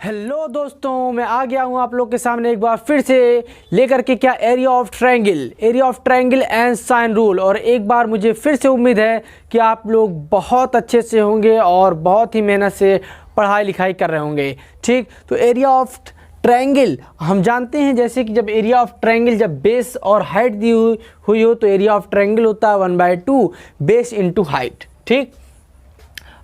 Hello दोस्तों, मैं आ गया हूँ आप लोग के सामने एक बार फिर से लेकर के क्या area of triangle and sine rule. और एक बार मुझे फिर से उम्मीद है कि आप लोग बहुत अच्छे से होंगे और बहुत ही मेहनत से पढ़ाई लिखाई कर रहे होंगे। ठीक, तो एरिया ऑफ ट्रायंगल हम जानते हैं, जैसे कि जब एरिया ऑफ ट्रायंगल जब बेस और हाइट दी हुई हो तो एरिया ऑफ ट्रायंगल होता है 1/2 बेस इंटू हाइट। ठीक,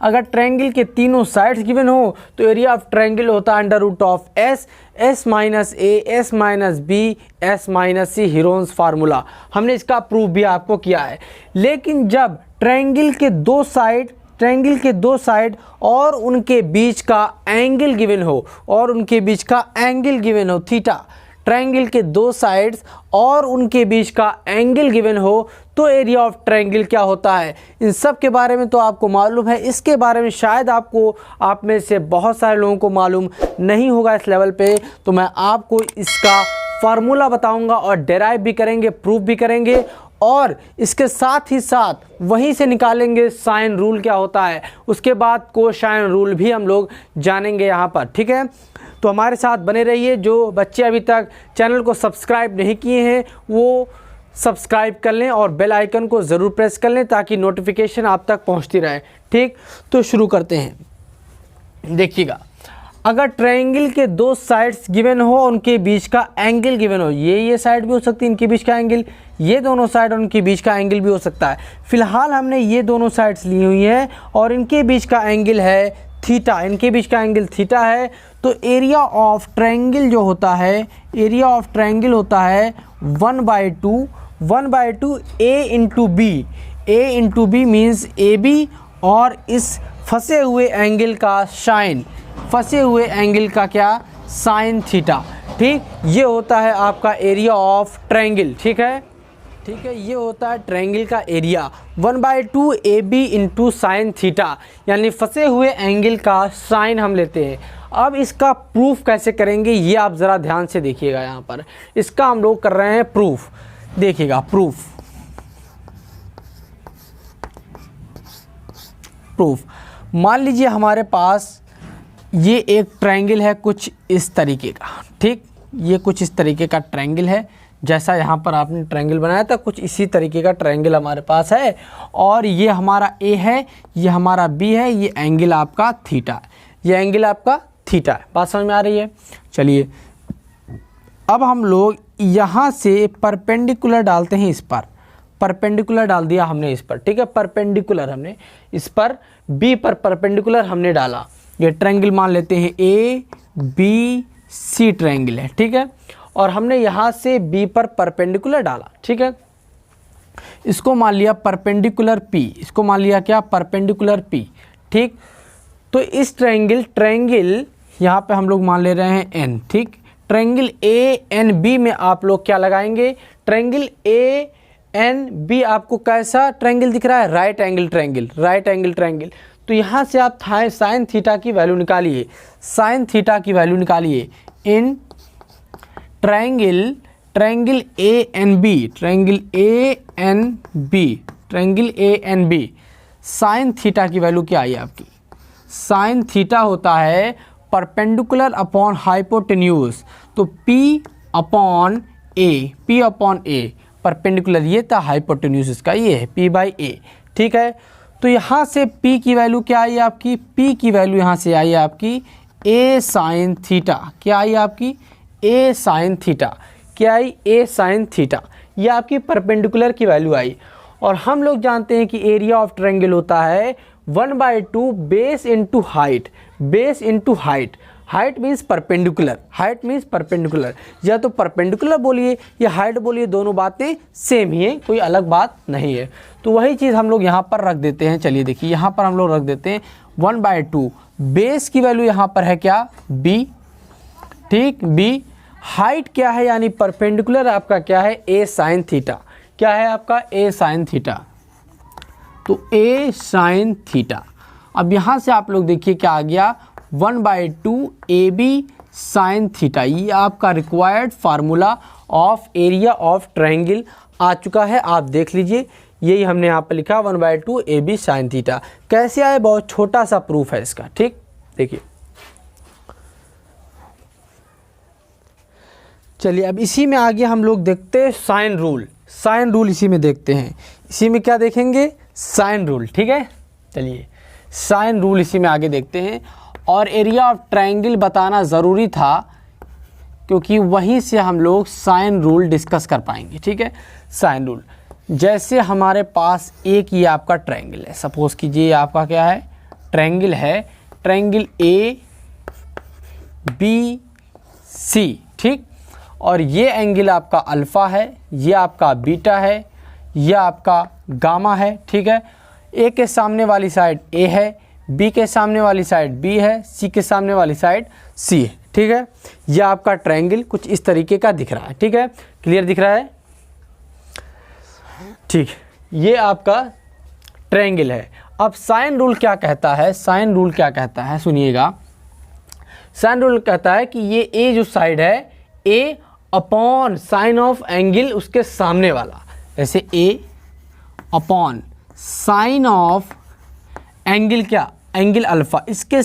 अगर ट्रायंगल के तीनों साइड्स गिवन हो तो एरिया ऑफ ट्रायंगल होता है under root of S minus A S minus B S minus C, Heron's formula. हमने इसका प्रूफ भी आपको किया है। लेकिन जब ट्रायंगल के दो साइड और उनके बीच का एंगल गिवन हो थीटा, ट्रायंगल के दो साइड्स और उनके बीच का एंगल गिवन हो तो एरिया ऑफ ट्रायंगल क्या होता है। इन सब के बारे में तो आपको मालूम है, इसके बारे में शायद आप में से बहुत सारे लोगों को मालूम नहीं होगा इस लेवल पे। तो मैं आपको इसका फार्मूला बताऊंगा और डेराइव भी करेंगे, प्रूफ भी करेंगे और इसके साथ ही साथ वहीं से निकालेंगे साइन रूल क्या होता है। उसके बाद कोसाइन रूल भी हम लोग जानेंगे यहाँ पर। ठीक है, तो हमारे साथ बने रहिए। जो बच्चे अभी तक चैनल को सब्सक्राइब नहीं किए हैं वो सब्सक्राइब कर लें और बेल आइकन को ज़रूर प्रेस कर लें ताकि नोटिफिकेशन आप तक पहुंचती रहे। ठीक, तो शुरू करते हैं। देखिएगा, अगर ट्रायंगल के दो साइड्स गिवन हो, उनके बीच का एंगल गिवन हो, ये साइड भी हो सकती है, इनके बीच का एंगल, ये दोनों साइड और उनके बीच का एंगल भी हो सकता है। फिलहाल हमने ये दोनों साइड्स ली हुई हैं और इनके बीच का एंगल है थीटा, तो एरिया ऑफ ट्रायंगल जो होता है, एरिया ऑफ ट्रायंगल होता है 1/2 A into B means A B, और इस फंसे हुए एंगल का क्या, साइन थीटा। ठीक, ये होता है आपका एरिया ऑफ ट्रायंगल। ठीक है, ये होता है ट्रायंगल का area 1/2 A B into sine theta, यानी फंसे हुए एंगल का साइन हम लेते हैं। अब इसका प्रूफ कैसे करेंगे ये आप ज़रा ध्यान से देखिएगा। यहाँ पर इसका हम लोग कर रहे हैं प्रूफ। देखिएगा, प्रूफ मान लीजिए हमारे पास ये एक ट्रायंगल है कुछ इस तरीके का। ठीक, ये कुछ इस तरीके का ट्रायंगल है, जैसा यहाँ पर आपने ट्रायंगल बनाया था कुछ इसी तरीके का ट्रायंगल हमारे पास है। और ये हमारा ए है, ये हमारा बी है, ये एंगल आपका थीटा है। बात समझ में आ रही है? चलिए, अब हम लोग यहाँ से परपेंडिकुलर डालते हैं इस पर। परपेंडिकुलर डाल दिया हमने इस पर। ठीक है, परपेंडिकुलर हमने इस पर, बी पर परपेंडिकुलर हमने डाला। ये ट्रायंगल मान लेते हैं ए बी सी ट्रायंगल है। ठीक है, और हमने यहाँ से बी पर परपेंडिकुलर डाला। ठीक है, इसको मान लिया परपेंडिकुलर पी, इसको मान लिया क्या, परपेंडिकुलर पी। ठीक, तो इस ट्रायंगल यहाँ पे हम लोग मान ले रहे हैं एन। ठीक, ट्रायंगल ए एन बी में आप लोग क्या लगाएंगे, ट्रायंगल ए एन बी आपको कैसा ट्रायंगल दिख रहा है, राइट एंगल ट्रायंगल। तो यहाँ से आप साइन थीटा की वैल्यू निकालिए, in triangle A N B sine theta की वैल्यू क्या आई आपकी, साइन थीटा होता है परपेंडिकुलर अपॉन हाइपोटेन्यूज। तो P अपॉन ए, परपेंडिकुलर ये था, हाइपोटेन्यूज इसका ये है P/A। ठीक है, तो यहाँ से P की वैल्यू क्या आई आपकी, P की वैल्यू यहाँ से आई आपकी A साइन थीटा। क्या आई आपकी, A साइन थीटा। क्या आई, A साइन थीटा। ये आपकी परपेंडिकुलर की वैल्यू आई। और हम लोग जानते हैं कि एरिया ऑफ ट्रायंगल होता है 1/2 base into height. Height means perpendicular, या तो परपेंडिकुलर बोलिए या हाइट बोलिए, दोनों बातें सेम ही है, कोई अलग बात नहीं है। तो वही चीज़ हम लोग यहाँ पर रख देते हैं। चलिए देखिए, यहाँ पर हम लोग रख देते हैं 1/2, बेस की वैल्यू यहाँ पर है क्या, b। ठीक, b, हाइट क्या है यानी परपेंडिकुलर आपका क्या है, a साइन थीटा। क्या है आपका, a साइन थीटा। तो a साइन थीटा। अब यहाँ से आप लोग देखिए क्या आ गया, 1/2 ए बी साइन थीटा। ये आपका required formula of area of triangle आ चुका है। आप देख लीजिए, यही हमने यहाँ पर लिखा 1/2 ए बी साइन थीटा। कैसे आए, बहुत छोटा सा प्रूफ है इसका। ठीक, देखिए चलिए अब इसी में आगे हम लोग देखते हैं साइन रूल। साइन रूल इसी में देखते हैं। इसी में क्या देखेंगे? Sine rule. ठीक है, चलिए साइन रूल इसी में आगे देखते हैं। और एरिया ऑफ ट्रायंगल बताना ज़रूरी था क्योंकि वहीं से हम लोग साइन रूल डिस्कस कर पाएंगे। ठीक है, साइन रूल जैसे हमारे पास एक ये आपका ट्रायंगल है, सपोज़ कीजिए आपका क्या है? ट्रायंगल है, ट्रायंगल ए बी सी। ठीक, और ये एंगल आपका अल्फ़ा है, ये आपका बीटा है, ये आपका गामा है। ठीक है, ए के सामने वाली साइड ए है, बी के सामने वाली साइड बी है, सी के सामने वाली साइड सी है। ठीक है, यह आपका ट्रायंगल कुछ इस तरीके का दिख रहा है। ठीक है, क्लियर दिख रहा है? ठीक, ये आपका ट्रायंगल है। अब साइन रूल क्या कहता है? साइन रूल क्या कहता है सुनिएगा। साइन रूल कहता है कि ये ए जो साइड है, ए अपॉन साइन ऑफ एंगल उसके सामने वाला, जैसे ए अपॉन साइन ऑफ एंगल, क्या? एंगल अल्फ़ा, इसके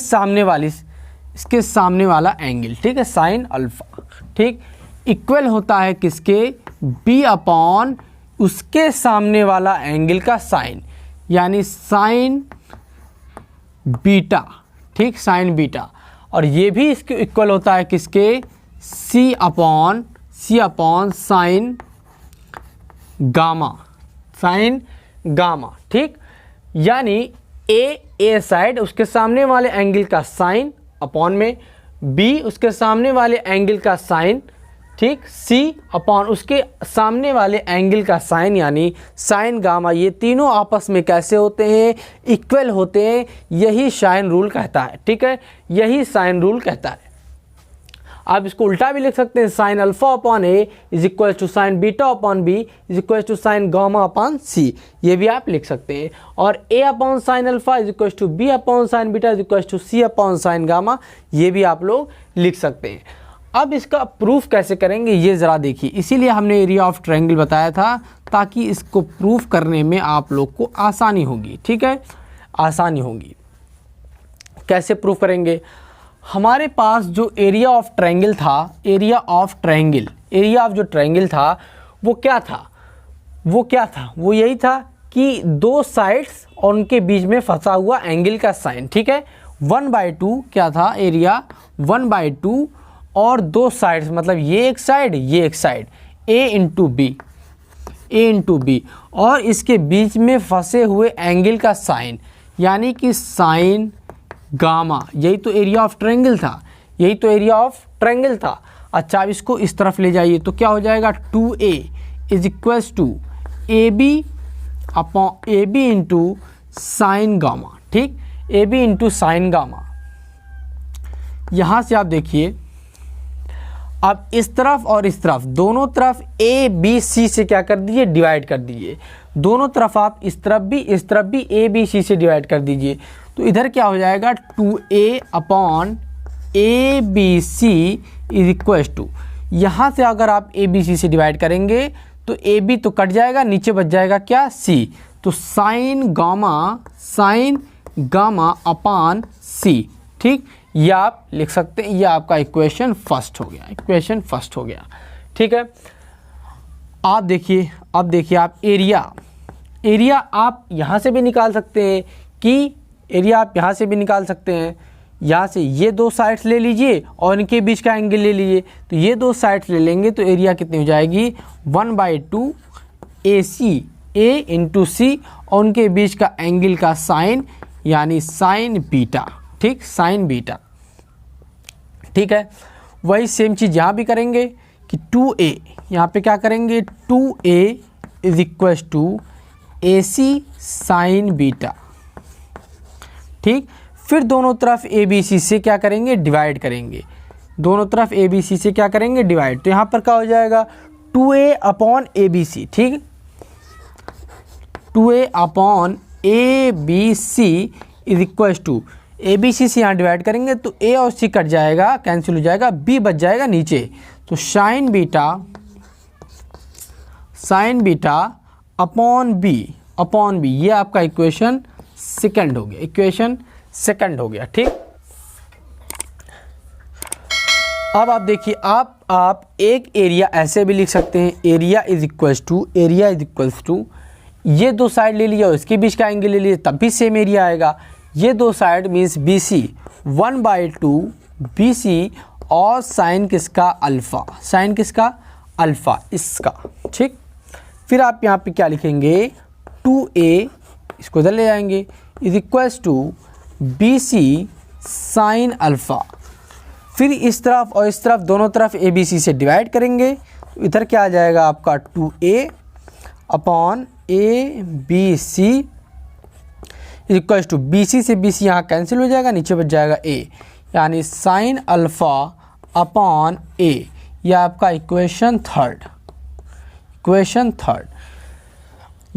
सामने वाला एंगल। ठीक है, साइन अल्फ़ा। ठीक, इक्वल होता है किसके? बी अपॉन उसके सामने वाला एंगल का साइन, यानी साइन बीटा। ठीक, साइन बीटा। और ये भी इसके इक्वल होता है किसके? C upon sine gamma, sine gamma. ठीक, यानी ए साइड उसके सामने वाले एंगल का साइन अपॉन में, बी उसके सामने वाले एंगल का साइन, ठीक, सी अपॉन उसके सामने वाले एंगल का साइन, यानी साइन गामा। ये तीनों आपस में कैसे होते हैं? इक्वल होते हैं। यही साइन रूल कहता है। ठीक है, यही साइन रूल कहता है। आप इसको उल्टा भी लिख सकते हैं, sine alpha upon A is equal to sine beta upon B is equal to sine gamma upon C, ये भी आप लिख सकते हैं। और A upon sine alpha is equal to B upon sine beta is equal to C upon sine gamma, ये भी आप लोग लिख सकते हैं। अब इसका प्रूफ कैसे करेंगे ये ज़रा देखिए। इसीलिए हमने एरिया ऑफ ट्रायंगल बताया था, ताकि इसको प्रूफ करने में आप लोग को आसानी होगी। ठीक है, आसानी होगी। कैसे प्रूफ करेंगे? हमारे पास जो एरिया ऑफ ट्रायंगल था, एरिया ऑफ जो ट्रायंगल था वो क्या था? वो यही था कि दो साइड्स और उनके बीच में फंसा हुआ एंगल का साइन। ठीक है, 1/2 क्या था? एरिया 1/2 और दो साइड्स, मतलब ये एक साइड ए इंटू बी, और इसके बीच में फंसे हुए एंगल का साइन, यानी कि साइन गामा। यही तो एरिया ऑफ ट्रायंगल था। अच्छा, अब इसको इस तरफ ले जाइए तो क्या हो जाएगा? 2a is equals to A B into sine gamma. ठीक, A B into sine gamma. यहाँ से आप देखिए, अब इस तरफ और इस तरफ, दोनों तरफ ए बी सी से क्या कर दीजिए? डिवाइड कर दीजिए। दोनों तरफ आप इस तरफ भी ए बी सी से डिवाइड कर दीजिए। तो इधर क्या हो जाएगा? 2a upon A B C is equal to, यहाँ से अगर आप ए बी सी से डिवाइड करेंगे तो ए बी तो कट जाएगा, नीचे बच जाएगा क्या? सी। तो साइन गामा अपॉन सी। ठीक, ये आप लिख सकते हैं। ये आपका इक्वेशन फर्स्ट हो गया। ठीक है, आप देखिए, अब देखिए आप एरिया आप यहाँ से भी निकाल सकते हैं कि यहाँ से ये दो साइड्स ले लीजिए और इनके बीच का एंगल ले लीजिए। तो ये दो साइड्स ले लेंगे तो एरिया कितनी हो जाएगी? 1/2 ए इंटू सी, और उनके बीच का एंगल का साइन, यानी साइन बीटा। ठीक, साइन बीटा। ठीक है, वही सेम चीज़ यहाँ भी करेंगे कि 2a, यहाँ पे क्या करेंगे? 2a is equal to A C sine beta. ठीक, फिर दोनों तरफ ए बी सी से क्या करेंगे? डिवाइड करेंगे। तो यहाँ पर क्या हो जाएगा? 2a upon A B C. ठीक, 2a upon A B C is equal to, A B C से यहाँ डिवाइड करेंगे तो ए और सी कट जाएगा, कैंसिल हो जाएगा, बी बच जाएगा नीचे। तो साइन बीटा अपॉन बी, ये आपका इक्वेशन सेकंड हो गया। ठीक, अब आप देखिए, आप एक एरिया ऐसे भी लिख सकते हैं, एरिया इज इक्वल्स टू ये दो साइड ले लिया और इसके बीच का एंगल ले लिया, तब भी सेम एरिया आएगा। ये दो साइड मीन्स BC 1/2 BC और साइन किसका, अल्फ़ा, साइन किसका, अल्फ़ा इसका, ठीक। फिर आप यहाँ पे क्या लिखेंगे, 2A इसको इधर ले जाएंगे is equals to BC sine alpha. फिर इस तरफ और इस तरफ दोनों तरफ ABC से डिवाइड करेंगे, इधर क्या आ जाएगा आपका 2A upon ABC is equals to BC से BC यहाँ कैंसिल हो जाएगा, नीचे बच जाएगा A, यानी साइन अल्फ़ा अपॉन A। यह आपका इक्वेशन थर्ड।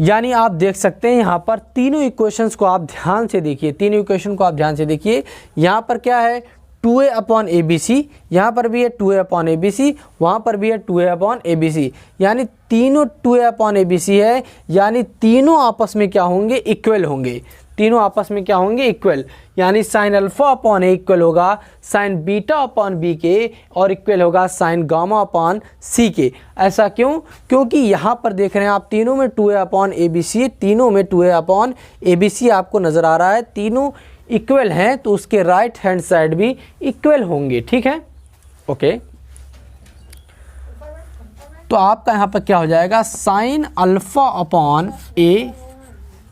यानी आप देख सकते हैं यहाँ पर तीनों इक्वेशंस को आप ध्यान से देखिए, तीनों इक्वेशन को आप ध्यान से देखिए। यहाँ पर क्या है, 2A अपॉन ABC, यहाँ पर भी है 2A अपॉन ABC, वहाँ पर भी है 2A अपॉन ABC, यानी तीनों 2A अपॉन ABC है, यानी तीनों आपस में क्या होंगे, इक्वल होंगे। तीनों आपस में क्या होंगे, इक्वल, यानी sign alpha upon A equal होगा साइन बीटा अपॉन B के, और इक्वल होगा साइन गामा अपॉन C के। ऐसा क्यों, क्योंकि यहाँ पर देख रहे हैं आप तीनों में 2A अपॉन ABC, तीनों में 2A अपॉन ABC आपको नज़र आ रहा है, तीनों इक्वल हैं, तो उसके राइट हैंड साइड भी इक्वल होंगे, ठीक है, ओके। तो आपका यहाँ पर क्या हो जाएगा, sine alpha upon A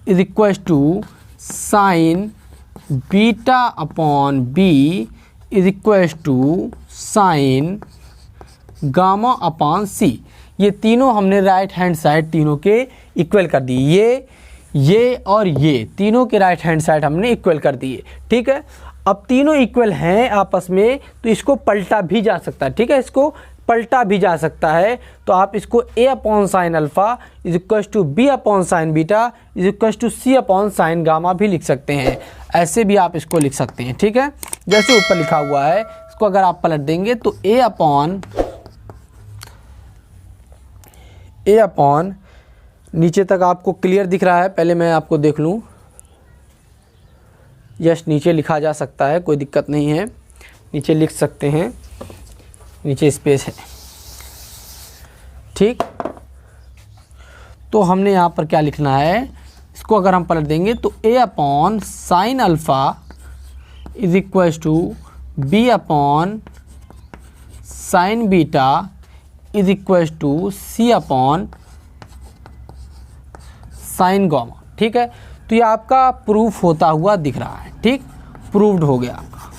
is equal to sine beta upon B is equal to sine gamma upon C। ये तीनों हमने राइट हैंड साइड तीनों के इक्वल कर दी, ये और ये तीनों के राइट हैंड साइड हमने इक्वल कर दिए, ठीक है। अब तीनों इक्वल हैं आपस में, तो इसको पलटा भी जा सकता है, ठीक है, इसको पलटा भी जा सकता है। तो आप इसको A upon sine alpha is equal to B upon sine beta is equal to C upon sine gamma भी लिख सकते हैं, ऐसे भी आप इसको लिख सकते हैं, ठीक है। जैसे ऊपर लिखा हुआ है, इसको अगर आप पलट देंगे तो A अपॉन नीचे तक आपको क्लियर दिख रहा है, पहले मैं आपको देख लूँ, यस नीचे लिखा जा सकता है, कोई दिक्कत नहीं है, नीचे लिख सकते हैं, नीचे स्पेस है, ठीक। तो हमने यहाँ पर क्या लिखना है, इसको अगर हम पलट देंगे तो A upon sine alpha is equal to B upon sine beta is equal to C upon sine gamma, ठीक है। तो ये आपका प्रूफ होता हुआ दिख रहा है, ठीक, प्रूव्ड हो गया आपका,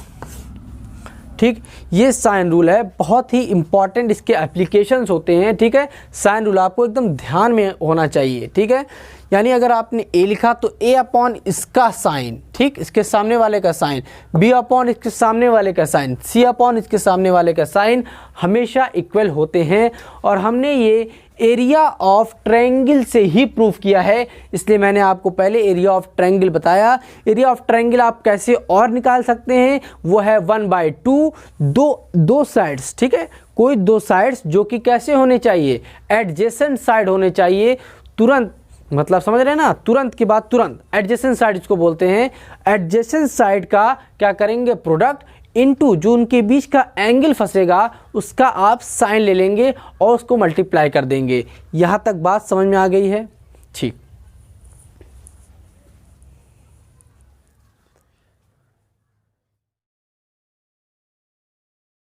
ठीक। ये साइन रूल है, बहुत ही इंपॉर्टेंट इसके एप्लीकेशंस होते हैं, ठीक है। साइन रूल आपको एकदम ध्यान में होना चाहिए, ठीक है। यानी अगर आपने A लिखा तो A अपॉन इसका साइन, ठीक, इसके सामने वाले का साइन, B अपॉन इसके सामने वाले का साइन, C अपॉन इसके सामने वाले का साइन हमेशा इक्वल होते हैं। और हमने ये एरिया ऑफ ट्रायंगल से ही प्रूफ किया है, इसलिए मैंने आपको पहले एरिया ऑफ ट्रायंगल बताया। एरिया ऑफ ट्रायंगल आप कैसे और निकाल सकते हैं, वो है 1/2, दो साइड्स, ठीक है, कोई दो साइड्स जो कि कैसे होने चाहिए, एडजेसेंट साइड होने चाहिए, तुरंत, मतलब समझ रहे हैं ना, तुरंत के बाद तुरंत, एडजेसेंट साइड इसको बोलते हैं। एडजेसेंट साइड का क्या करेंगे, प्रोडक्ट इनटू जो उनके बीच का एंगल फंसेगा उसका आप साइन ले लेंगे और उसको मल्टीप्लाई कर देंगे। यहाँ तक बात समझ में आ गई है, ठीक।